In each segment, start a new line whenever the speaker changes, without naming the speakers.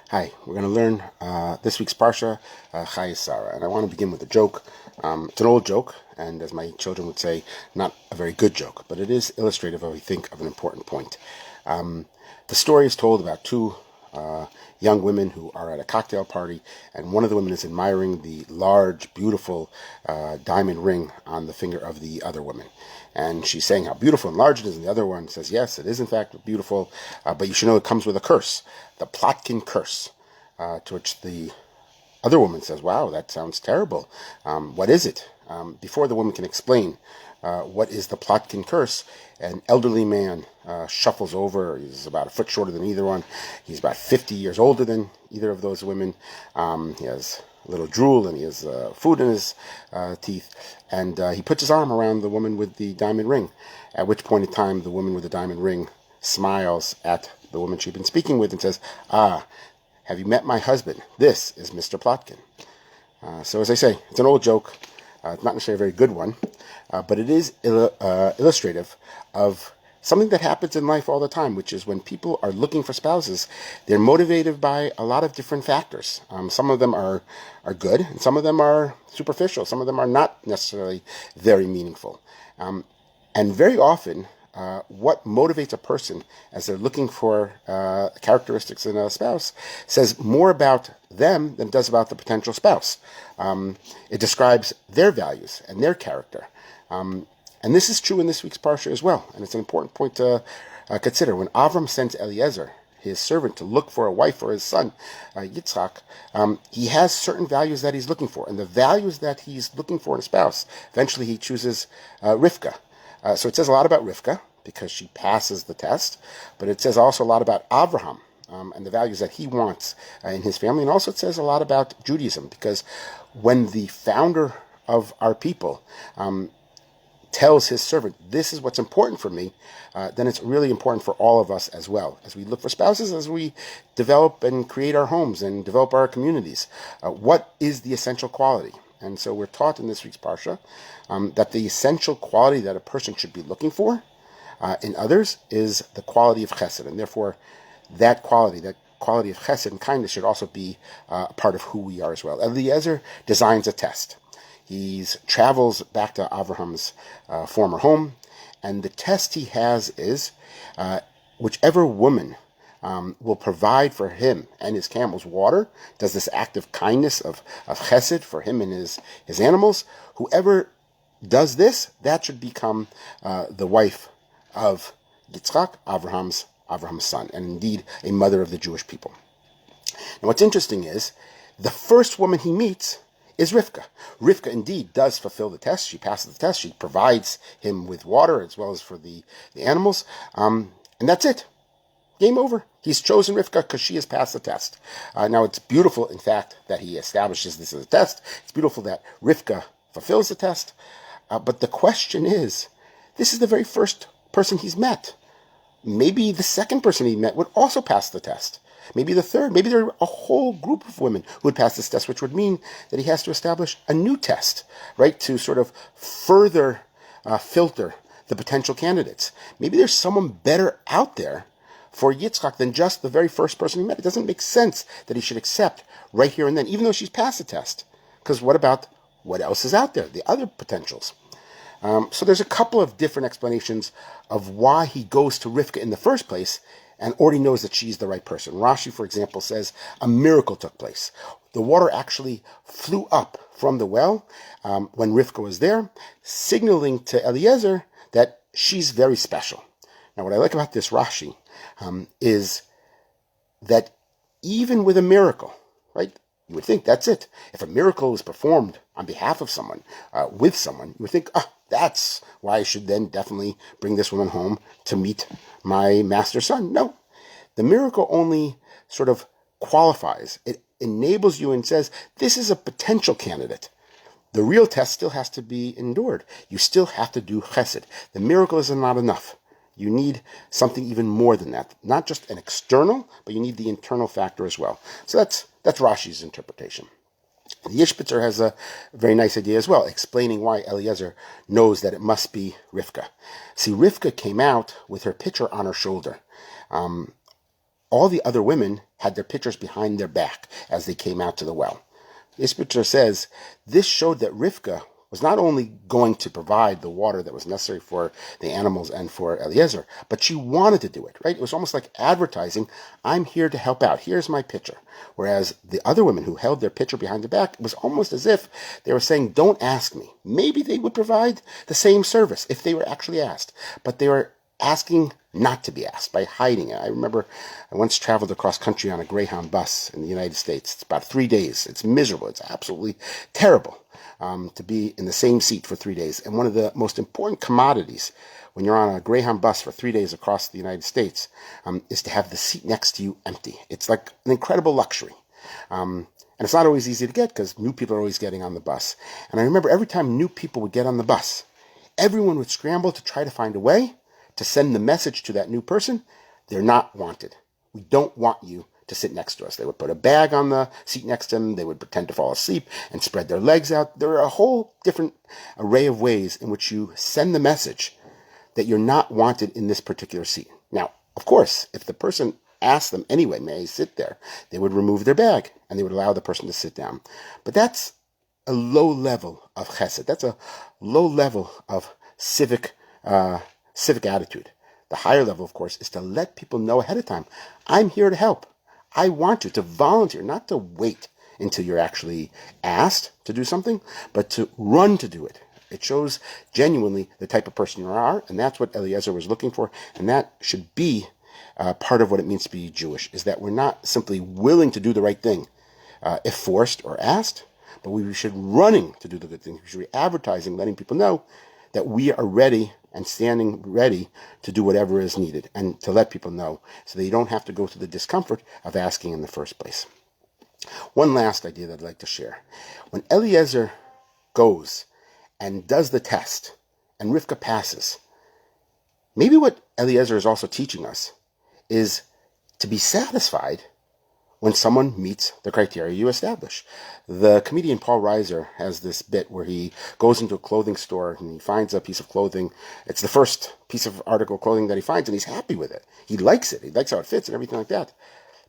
Hi, we're going to learn this week's Parsha, Chayai, and I want to begin with a joke. It's an old joke, and as my children would say, not a very good joke, but it is illustrative of, I think, of an important point. The story is told about two young women who are at a cocktail party, and one of the women is admiring the large, beautiful diamond ring on the finger of the other woman. And she's saying how beautiful and large it is, and the other one says, yes, it is in fact beautiful, but you should know it comes with a curse, the Plotkin curse, to which the other woman says, wow, that sounds terrible. What is it? Before the woman can explain what is the Plotkin curse, an elderly man shuffles over. He's about a foot shorter than either one. He's about 50 years older than either of those women. He has a little drool, and he has food in his teeth. And he puts his arm around the woman with the diamond ring, at which point in time the woman with the diamond ring smiles at the woman she'd been speaking with and says, have you met my husband? This is Mr. Plotkin. So as I say, it's an old joke. It's not necessarily a very good one, but it is illustrative of something that happens in life all the time, which is when people are looking for spouses, they're motivated by a lot of different factors. Some of them are good, and some of them are superficial. Some of them are not necessarily very meaningful. And very often, what motivates a person as they're looking for characteristics in a spouse says more about them than it does about the potential spouse. It describes their values and their character. And this is true in this week's Parsha as well. And it's an important point to consider. When Avram sends Eliezer, his servant, to look for a wife for his son, Yitzchak, he has certain values that he's looking for. And the values that he's looking for in a spouse, eventually he chooses Rivka. So it says a lot about Rivka, because she passes the test, but it says also a lot about Abraham and the values that he wants in his family. And also it says a lot about Judaism, because when the founder of our people tells his servant, this is what's important for me, then it's really important for all of us as well. As we look for spouses, as we develop and create our homes and develop our communities, what is the essential quality? And so we're taught in this week's Parsha that the essential quality that a person should be looking for in others is the quality of chesed. And therefore, that quality of chesed and kindness should also be a part of who we are as well. Eliezer designs a test. He travels back to Abraham's former home, and the test he has is whichever woman will provide for him and his camels water, does this act of kindness, of chesed for him and his animals, whoever does this, that should become the wife of Yitzchak, Abraham's son, and indeed a mother of the Jewish people. Now what's interesting is, the first woman he meets is Rivka. Rivka indeed does fulfill the test. She passes the test. She provides him with water as well as for the animals. And that's it. Game over. He's chosen Rivka because she has passed the test. Now it's beautiful, in fact, that he establishes this as a test. It's beautiful that Rivka fulfills the test. But the question is, this is the very first person he's met. Maybe the second person he met would also pass the test. Maybe the third. Maybe there are a whole group of women who would pass this test, which would mean that he has to establish a new test, right, to sort of further filter the potential candidates. Maybe there's someone better out there for Yitzchak than just the very first person he met. It doesn't make sense that he should accept right here and then, even though she's passed the test. Because what about what else is out there, the other potentials? So there's a couple of different explanations of why he goes to Rivka in the first place and already knows that she's the right person. Rashi, for example, says a miracle took place. The water actually flew up from the well when Rivka was there, signaling to Eliezer that she's very special. Now, what I like about this Rashi is that even with a miracle, right, you would think that's it. If a miracle is performed on behalf of someone, with someone, you would think, that's why I should then definitely bring this woman home to meet my master's son. No, the miracle only sort of qualifies. It enables you and says, this is a potential candidate. The real test still has to be endured. You still have to do chesed. The miracle is not enough. You need something even more than that. Not just an external, but you need the internal factor as well. So that's Rashi's interpretation. The Yishpitzer has a very nice idea as well, explaining why Eliezer knows that it must be Rivka. See, Rivka came out with her pitcher on her shoulder. all the other women had their pitchers behind their back as they came out to the well. This picture says, this showed that Rivka was not only going to provide the water that was necessary for the animals and for Eliezer, but she wanted to do it, right? It was almost like advertising, I'm here to help out, here's my pitcher. Whereas the other women who held their pitcher behind their back, it was almost as if they were saying, don't ask me. Maybe they would provide the same service if they were actually asked, but they were asking not to be asked, by hiding it. I remember I once traveled across country on a Greyhound bus in the United States. It's about 3 days. It's miserable. It's absolutely terrible to be in the same seat for 3 days. And one of the most important commodities when you're on a Greyhound bus for 3 days across the United States is to have the seat next to you empty. It's like an incredible luxury. And it's not always easy to get because new people are always getting on the bus. And I remember every time new people would get on the bus, everyone would scramble to try to find a way to send the message to that new person, they're not wanted. We don't want you to sit next to us. They would put a bag on the seat next to them. They would pretend to fall asleep and spread their legs out. There are a whole different array of ways in which you send the message that you're not wanted in this particular seat. Now, of course, if the person asked them anyway, may I sit there, they would remove their bag and they would allow the person to sit down. But that's a low level of chesed. That's a low level of civic attitude. The higher level, of course, is to let people know ahead of time, I'm here to help. I want you to volunteer, not to wait until you're actually asked to do something, but to run to do it. It shows genuinely the type of person you are, and that's what Eliezer was looking for, and that should be part of what it means to be Jewish, is that we're not simply willing to do the right thing if forced or asked, but we should running to do the good thing. We should be advertising, letting people know that we are ready and standing ready to do whatever is needed and to let people know so they don't have to go through the discomfort of asking in the first place. One last idea that I'd like to share. When Eliezer goes and does the test and Rivka passes, maybe what Eliezer is also teaching us is to be satisfied when someone meets the criteria you establish. The comedian Paul Reiser has this bit where he goes into a clothing store and he finds a piece of clothing. It's the first piece of article of clothing that he finds, and he's happy with it. He likes it. He likes how it fits and everything like that.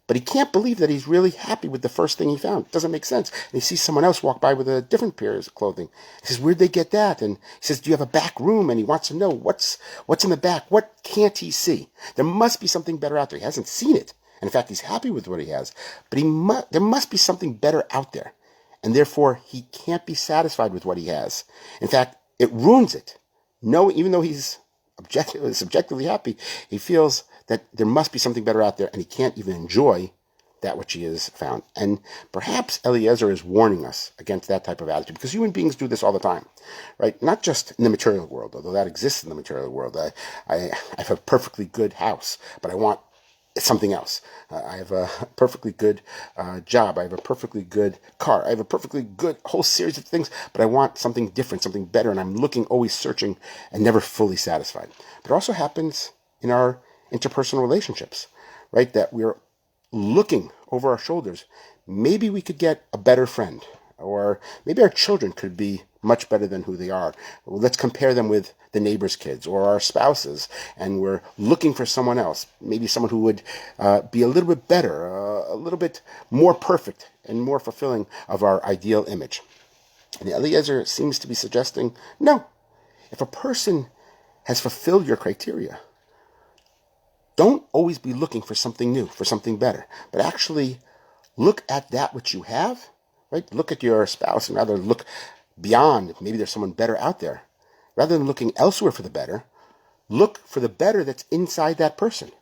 But he can't believe that he's really happy with the first thing he found. It doesn't make sense. And he sees someone else walk by with a different pair of clothing. He says, where'd they get that? And he says, do you have a back room? And he wants to know what's in the back. What can't he see? There must be something better out there. He hasn't seen it. And in fact, he's happy with what he has. But there must be something better out there. And therefore, he can't be satisfied with what he has. In fact, it ruins it. No, even though he's subjectively happy, he feels that there must be something better out there, and he can't even enjoy that which he has found. And perhaps Eliezer is warning us against that type of attitude, because human beings do this all the time, right? Not just in the material world, although that exists in the material world. I have a perfectly good house, but I want something else. I have a perfectly good job. I have a perfectly good car. I have a perfectly good whole series of things, but I want something different, something better, and I'm looking, always searching, and never fully satisfied. But it also happens in our interpersonal relationships, right? That we're looking over our shoulders. Maybe we could get a better friend, or maybe our children could be much better than who they are. Let's compare them with the neighbor's kids or our spouses, and we're looking for someone else, maybe someone who would be a little bit better, a little bit more perfect and more fulfilling of our ideal image. And Eliezer seems to be suggesting, no, if a person has fulfilled your criteria, don't always be looking for something new, for something better, but actually look at that which you have, right? Look at your spouse and rather look beyond. Maybe there's someone better out there. Rather than looking elsewhere for the better, look for the better that's inside that person,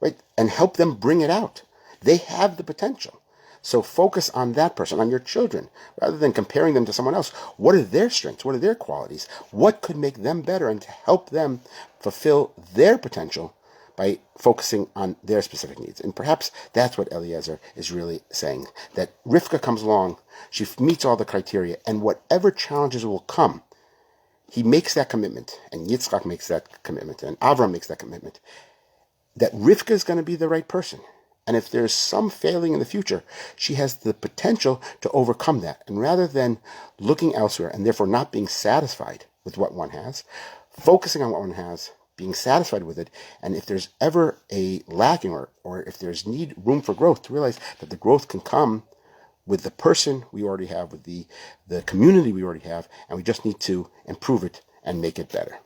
right? And help them bring it out. They have the potential. So focus on that person, on your children, rather than comparing them to someone else. What are their strengths? What are their qualities? What could make them better and to help them fulfill their potential by focusing on their specific needs? And perhaps that's what Eliezer is really saying, that Rivka comes along, she meets all the criteria, and whatever challenges will come, he makes that commitment, and Yitzchak makes that commitment, and Avram makes that commitment, that Rivka is going to be the right person. And if there's some failing in the future, she has the potential to overcome that. And rather than looking elsewhere and therefore not being satisfied with what one has, focusing on what one has, being satisfied with it. And if there's ever a lacking or if there's room for growth, to realize that the growth can come with the person we already have, with the community we already have, and we just need to improve it and make it better.